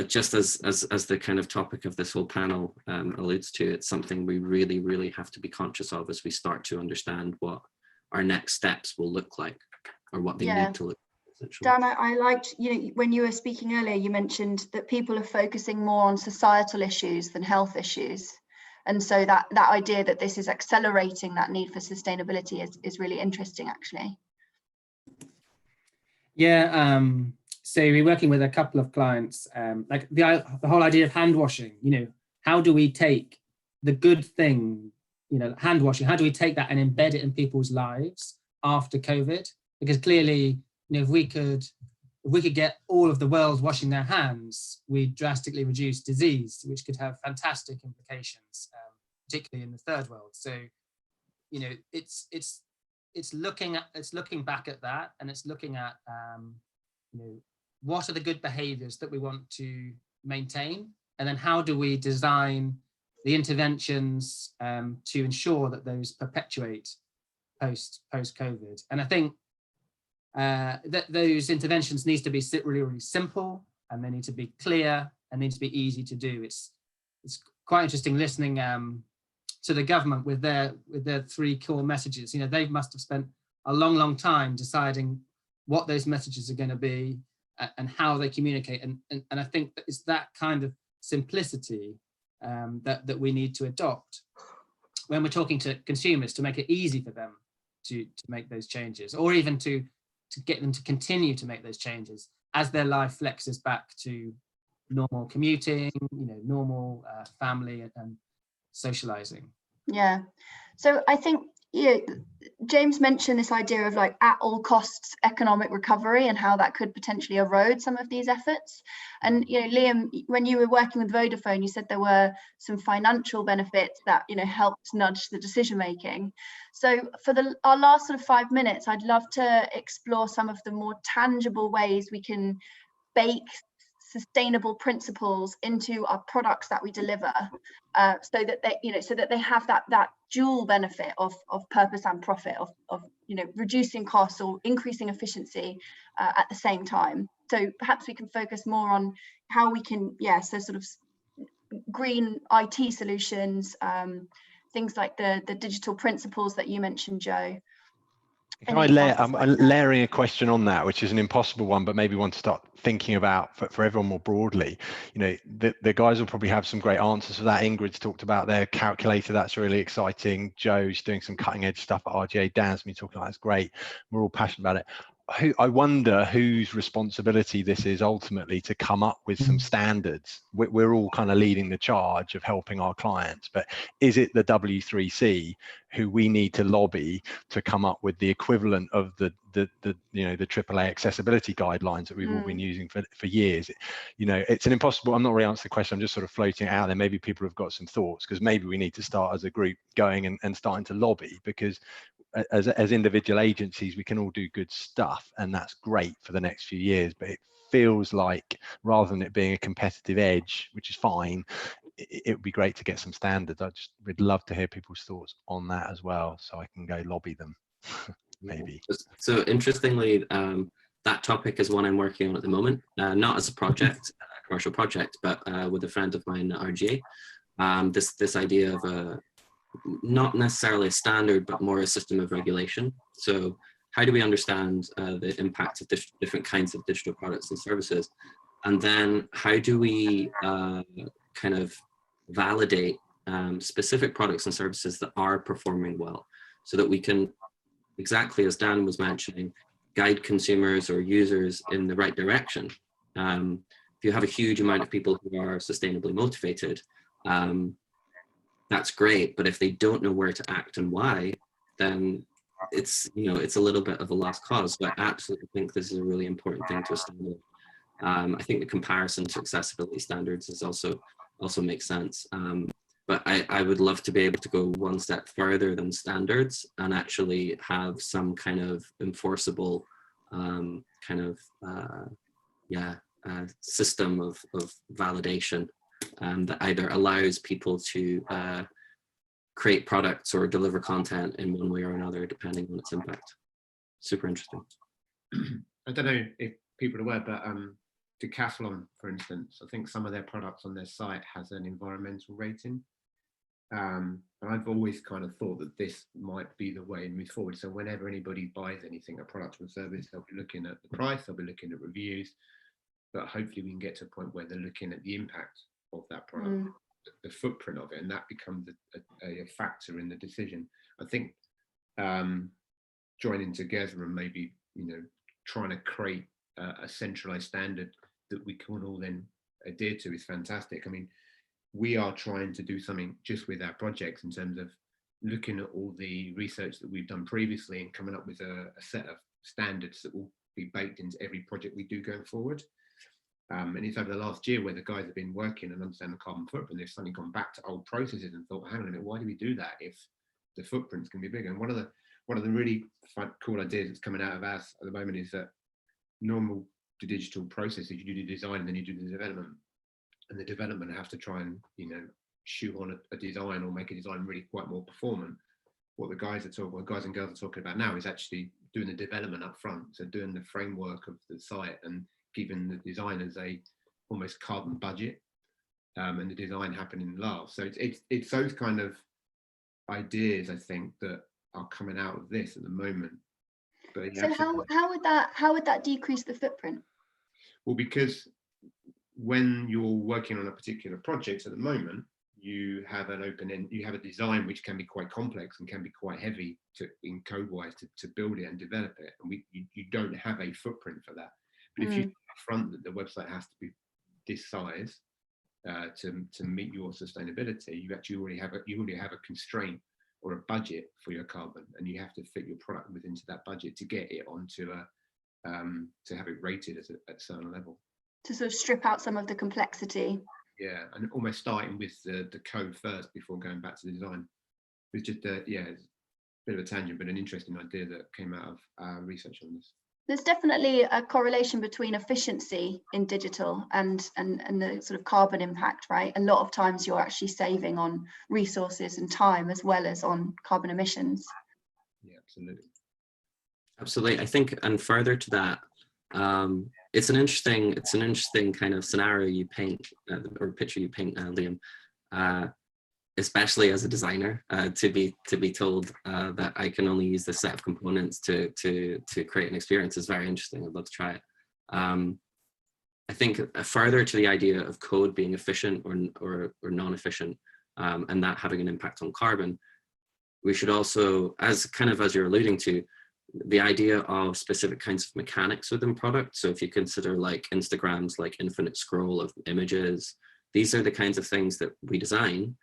just as the kind of topic of this whole panel alludes to, it's something we really, really have to be conscious of as we start to understand what our next steps will look like, or what they need to look like. Dan, I liked, you know, when you were speaking earlier, you mentioned that people are focusing more on societal issues than health issues. And so that idea that this is accelerating that need for sustainability is really interesting, actually. Yeah, so we're working with a couple of clients, like the whole idea of hand washing, you know, how do we take the good thing, you know, hand washing, how do we take that and embed it in people's lives after COVID? Because clearly, you know, if we could get all of the world washing their hands, we'd drastically reduce disease, which could have fantastic implications, particularly in the third world. So, you know, it's looking back at that, and it's looking at you know, what are the good behaviors that we want to maintain, and then how do we design the interventions to ensure that those perpetuate post COVID. And I think that those interventions need to be really, really simple, and they need to be clear, and need to be easy to do. It's quite interesting listening to the government with their 3 core messages. You know, they must have spent a long time deciding what those messages are going to be and how they communicate. And I think that it's that kind of simplicity that we need to adopt when we're talking to consumers, to make it easy for them to make those changes, or even to get them to continue to make those changes as their life flexes back to normal commuting, you know, normal family and socializing. Yeah. So I think, you know, James mentioned this idea of like at all costs economic recovery and how that could potentially erode some of these efforts. And, you know, Liam, when you were working with Vodafone, you said there were some financial benefits that, you know, helped nudge the decision making. So for our last sort of 5 minutes, I'd love to explore some of the more tangible ways we can bake sustainable principles into our products that we deliver, so that they, you know, so that they have that dual benefit of purpose and profit, of you know, reducing costs or increasing efficiency at the same time. So perhaps we can focus more on how we can, so sort of green IT solutions, things like the digital principles that you mentioned, Joe. Can I'm layering a question on that, which is an impossible one, but maybe one to start thinking about for everyone more broadly. You know, the guys will probably have some great answers for that. Ingrid's talked about their calculator. That's really exciting. Joe's doing some cutting edge stuff at RGA. Dan's been talking about that's great. We're all passionate about it. I wonder whose responsibility this is ultimately to come up with some standards. We're all kind of leading the charge of helping our clients, but is it the W3C who we need to lobby to come up with the equivalent of the you know, the AAA accessibility guidelines that we've all been using for years? You know, it's an impossible. I'm not really answering the question. I'm just sort of floating it out there. Maybe people have got some thoughts, because maybe we need to start as a group going and starting to lobby, because as individual agencies, we can all do good stuff, and that's great for the next few years. But it feels like, rather than it being a competitive edge, which is fine, it would be great to get some standards. We'd love to hear people's thoughts on that as well, so I can go lobby them. Maybe. So interestingly, that topic is one I'm working on at the moment, not as a project, a commercial project, but with a friend of mine at RGA. This idea of a not necessarily a standard, but more a system of regulation. So how do we understand the impact of different kinds of digital products and services? And then how do we kind of validate specific products and services that are performing well, so that we can, exactly as Dan was mentioning, guide consumers or users in the right direction. If you have a huge amount of people who are sustainably motivated, that's great, but if they don't know where to act and why, then it's, you know, it's a little bit of a lost cause. So I absolutely think this is a really important thing to establish. I think the comparison to accessibility standards is also makes sense. but I would love to be able to go one step further than standards and actually have some kind of enforceable system of validation that either allows people to create products or deliver content in one way or another, depending on its impact. Super interesting. I don't know if people are aware, but Decathlon, for instance, I think some of their products on their site has an environmental rating. And I've always kind of thought that this might be the way to move forward. So whenever anybody buys anything, a product or service, they'll be looking at the price, they'll be looking at reviews, but hopefully we can get to a point where they're looking at the impact of that product, the footprint of it, and that becomes a factor in the decision. I think joining together and maybe, trying to create a centralized standard that we can all then adhere to is fantastic. I mean, we are trying to do something just with our projects in terms of looking at all the research that we've done previously and coming up with a set of standards that will be baked into every project we do going forward. And it's over the last year where the guys have been working and understand the carbon footprint, they've suddenly gone back to old processes and thought, hang on a minute, why do we do that if the footprint's going to be bigger? And one of the really cool ideas that's coming out of us at the moment is that normal to digital processes, you do the design and then you do the development, and the development have to try and shoot on a design or make a design really quite more performant. What the guys and girls are talking about now is actually doing the development up front, so doing the framework of the site and giving the designers a almost carbon budget, and the design happening last. So it's those kind of ideas, I think, that are coming out of this at the moment. But so how would that decrease the footprint? Well, because when you're working on a particular project at the moment, you have an open end, you have a design which can be quite complex and can be quite heavy in code wise to build it and develop it, and you don't have a footprint for that. But if you front that the website has to be this size to meet your sustainability, you actually already have a constraint or a budget for your carbon, and you have to fit your product within that budget to get it onto to have it rated at a certain level. To sort of strip out some of the complexity. Yeah, and almost starting with the code first before going back to the design. It's just it's a bit of a tangent, but an interesting idea that came out of our research on this. There's definitely a correlation between efficiency in digital and the sort of carbon impact, right? A lot of times you're actually saving on resources and time as well as on carbon emissions. Yeah, absolutely. Absolutely. I think, and further to that, it's an interesting kind of scenario you paint, or picture you paint, Liam, especially as a designer, to be told that I can only use this set of components to create an experience is very interesting. I'd love to try it. I think further to the idea of code being efficient or non-efficient, and that having an impact on carbon, we should also, as you're alluding to, the idea of specific kinds of mechanics within product. So if you consider like Instagram's like infinite scroll of images, these are the kinds of things that we design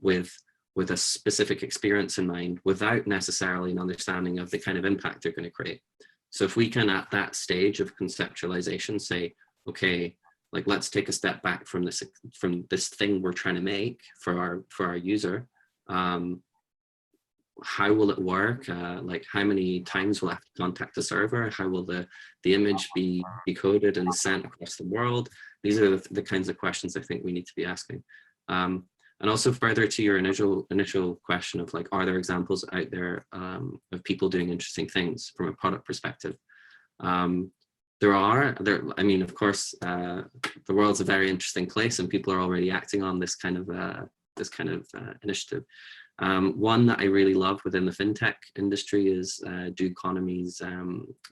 with a specific experience in mind, without necessarily an understanding of the kind of impact they're going to create. So if we can, at that stage of conceptualization, say, okay, like let's take a step back from this thing we're trying to make for our user. How will it work? Like how many times will I have to contact the server? How will the image be decoded and sent across the world? These are the kinds of questions I think we need to be asking. And also further to your initial question of like, are there examples out there of people doing interesting things from a product perspective? There are. I mean, of course, the world's a very interesting place, and people are already acting on this kind of initiative. One that I really love within the fintech industry is economies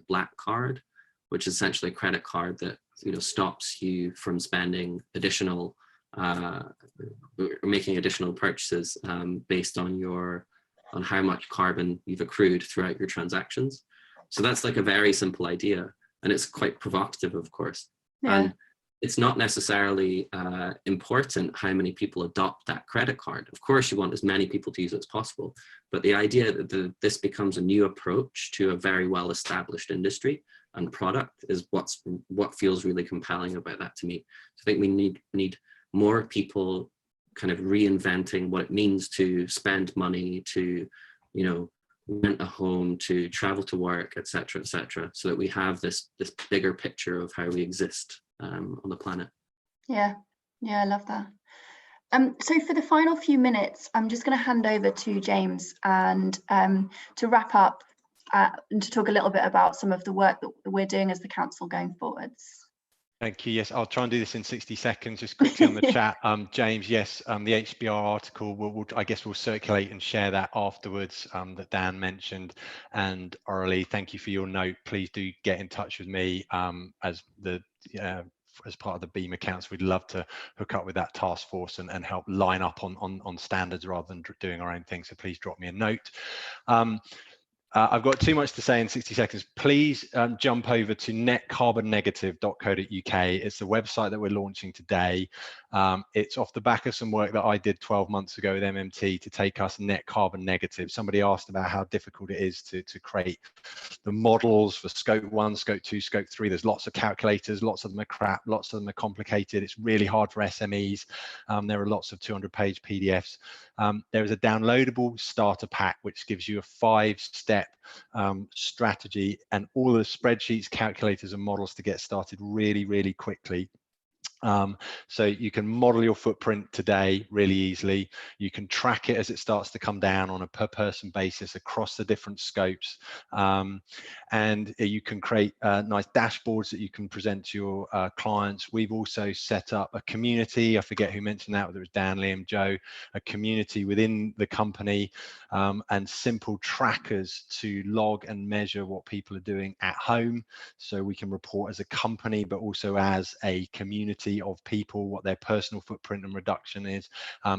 Black Card, which is essentially a credit card that stops you from spending additional making additional purchases based on how much carbon you've accrued throughout your transactions. So that's like a very simple idea, and it's quite provocative, of course. Yeah. And it's not necessarily important how many people adopt that credit card. Of course, you want as many people to use it as possible, but the idea that this becomes a new approach to a very well-established industry and product is what feels really compelling about that to me. I think we need more people kind of reinventing what it means to spend money, to, you know, rent a home, to travel to work, etc., etc., so that we have this bigger picture of how we exist on the planet. Yeah, I love that. So for the final few minutes, I'm just going to hand over to James and to wrap up and to talk a little bit about some of the work that we're doing as the council going forwards. Thank you. Yes, I'll try and do this in 60 seconds. Just quickly on the chat, James. Yes, the HBR article. I guess we'll circulate and share that afterwards. That Dan mentioned. And Aurelie, thank you for your note. Please do get in touch with me as part of the BIMA Council. We'd love to hook up with that task force and help line up on standards rather than doing our own thing. So please drop me a note. I've got too much to say in 60 seconds. Please jump over to netcarbonnegative.co.uk. It's the website that we're launching today. It's off the back of some work that I did 12 months ago with MMT to take us net carbon negative. Somebody asked about how difficult it is to create the models for scope 1, scope 2, scope 3. There's lots of calculators, lots of them are crap, lots of them are complicated. It's really hard for SMEs. There are lots of 200-page PDFs. There is a downloadable starter pack which gives you a 5-step strategy and all the spreadsheets, calculators and models to get started really, really quickly. So you can model your footprint today really easily. You can track it as it starts to come down on a per person basis across the different scopes. And you can create nice dashboards that you can present to your clients. We've also set up a community. I forget who mentioned that, whether it was Dan, Liam, Joe, a community within the company and simple trackers to log and measure what people are doing at home. So we can report as a company, but also as a community of people, what their personal footprint and reduction is,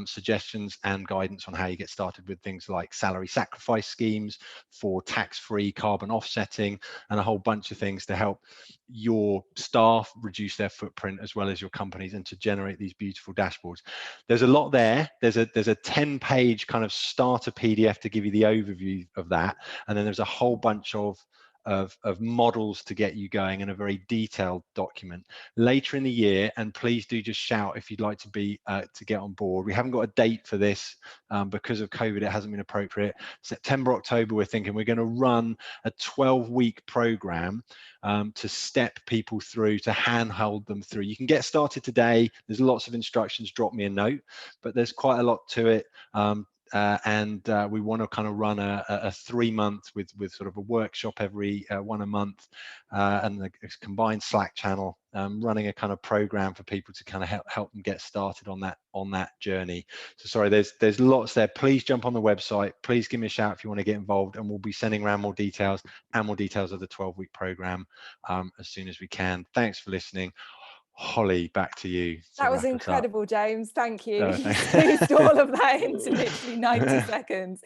suggestions and guidance on how you get started with things like salary sacrifice schemes for tax-free carbon offsetting, and a whole bunch of things to help your staff reduce their footprint as well as your companies, and to generate these beautiful dashboards. There's a lot there. There's a 10-page kind of starter PDF to give you the overview of that, and then there's a whole bunch of models to get you going and a very detailed document later in the year. And please do just shout if you'd like to be to get on board. We haven't got a date for this because of COVID. It hasn't been appropriate. September, October, we're thinking we're going to run a 12-week program to step people through, to handhold them through. You can get started today. There's lots of instructions. Drop me a note, but there's quite a lot to it. And we want to kind of run a 3-month with sort of a workshop every one a month and a combined Slack channel, running a kind of program for people to kind of help them get started on that journey. So sorry, there's lots there. Please jump on the website. Please give me a shout if you want to get involved, and we'll be sending around more details of the 12-week program as soon as we can. Thanks for listening. Holly, back to you. That was incredible, James. Thank you. You squeezed all of that into literally 90 seconds.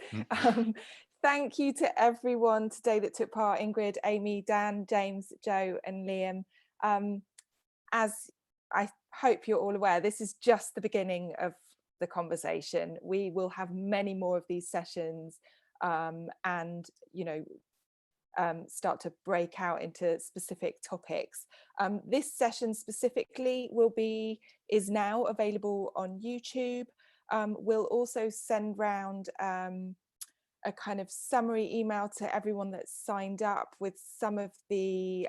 Thank you to everyone today that took part: Ingrid, Amy, Dan, James, Joe and Liam. As I hope you're all aware, this is just the beginning of the conversation. We will have many more of these sessions and, you know, start to break out into specific topics. This session specifically is now available on YouTube. We'll also send round a kind of summary email to everyone that's signed up with some of the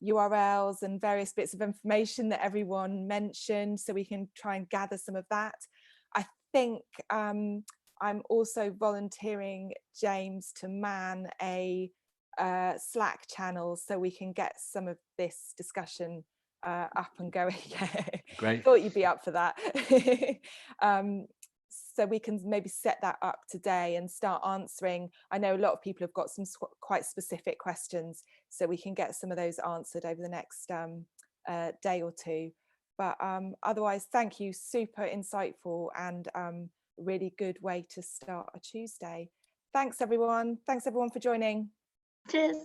URLs and various bits of information that everyone mentioned, so we can try and gather some of that. I think I'm also volunteering James to man a Slack channel so we can get some of this discussion up and going. Great. Thought you'd be up for that. So we can maybe set that up today and start answering. I know a lot of people have got some quite specific questions, so we can get some of those answered over the next day or two. But otherwise, thank you, super insightful and really good way to start a Tuesday. Thanks everyone for joining. Cheers.